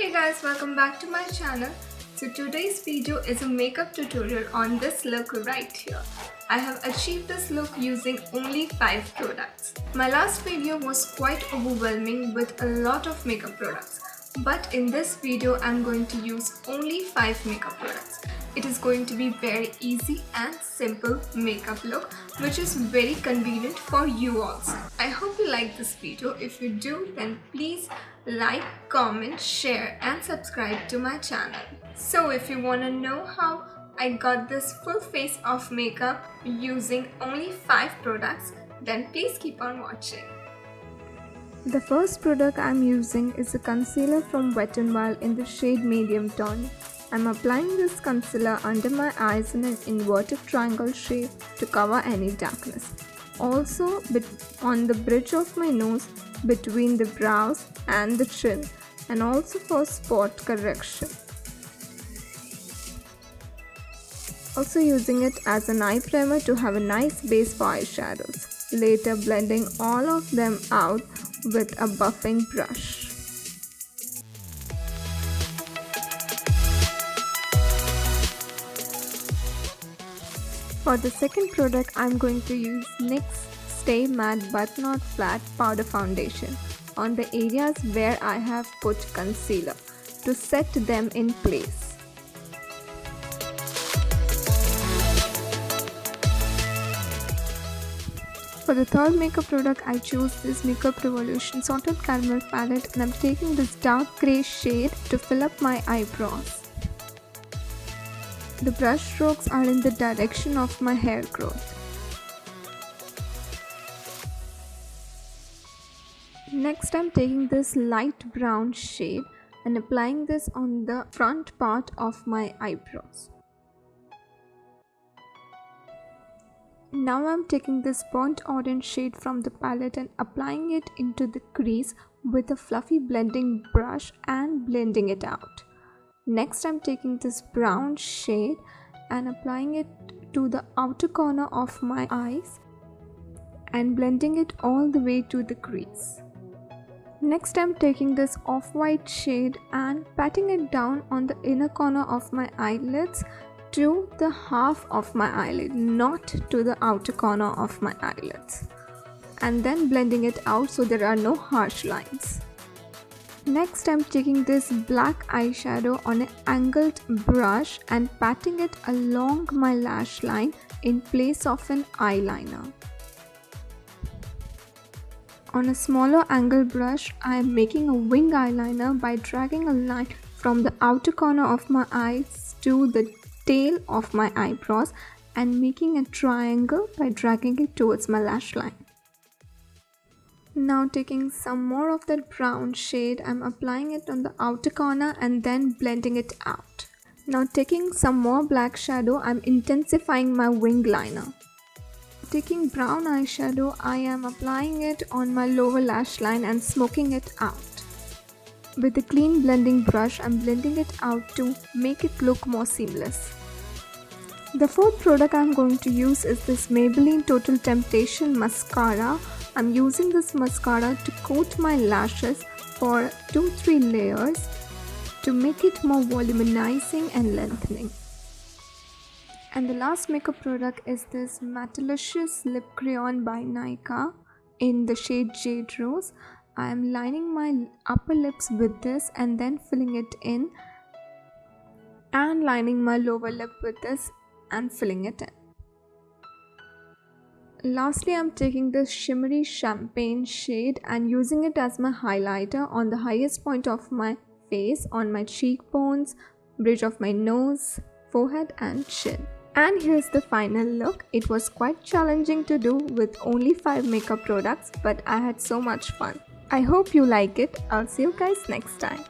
Hey guys, welcome back to my channel. So today's video is a makeup tutorial on this look right here. I have achieved this look using only 5 products. My last video was quite overwhelming with a lot of makeup products. But in this video, I'm going to use only 5 makeup products. It is going to be very easy and simple makeup look, which is very convenient for you also. I hope you like this video. If you do, then please like, comment, share and subscribe to my channel. So if you want to know how I got this full face of makeup using only 5 products, then please keep on watching. The first product I'm using is a concealer from Wet n Wild in the shade medium tawny. I'm applying this concealer under my eyes in an inverted triangle shape to cover any darkness. Also on the bridge of my nose, between the brows and the chin, and also for spot correction. Also using it as an eye primer to have a nice base for eyeshadows. Later blending all of them out with a buffing brush. For the second product, I'm going to use NYX's Stay Matte But Not Flat Powder Foundation on the areas where I have put concealer to set them in place. For the third makeup product, I chose this Makeup Revolution Salted Caramel palette, and I'm taking this dark grey shade to fill up my eyebrows. The brush strokes are in the direction of my hair growth. Next, I'm taking this light brown shade and applying this on the front part of my eyebrows. Now I'm taking this burnt orange shade from the palette and applying it into the crease with a fluffy blending brush and blending it out. Next, I'm taking this brown shade and applying it to the outer corner of my eyes and blending it all the way to the crease. Next, I'm taking this off-white shade and patting it down on the inner corner of my eyelids to the half of my eyelid, not to the outer corner of my eyelids. And then blending it out so there are no harsh lines. Next, I'm taking this black eyeshadow on an angled brush and patting it along my lash line in place of an eyeliner. On a smaller angle brush, I am making a wing eyeliner by dragging a line from the outer corner of my eyes to the tail of my eyebrows and making a triangle by dragging it towards my lash line. Now taking some more of that brown shade, I'm applying it on the outer corner and then blending it out. Now taking some more black shadow, I'm intensifying my wing liner. Taking brown eyeshadow, I am applying it on my lower lash line and smoking it out. With a clean blending brush, I'm blending it out to make it look more seamless. The fourth product I'm going to use is this Maybelline Total Temptation mascara. I'm using this mascara to coat my lashes for 2-3 layers to make it more voluminizing and lengthening. And the last makeup product is this matteilicious lip crayon by Nykaa in the shade Jade Rose. I am lining my upper lips with this and then filling it in, and lining my lower lip with this and filling it in. Lastly, I'm taking this shimmery champagne shade and using it as my highlighter on the highest point of my face, on my cheekbones, bridge of my nose, forehead and chin. And here's the final look. It was quite challenging to do with only 5 makeup products, but I had so much fun. I hope you like it. I'll see you guys next time.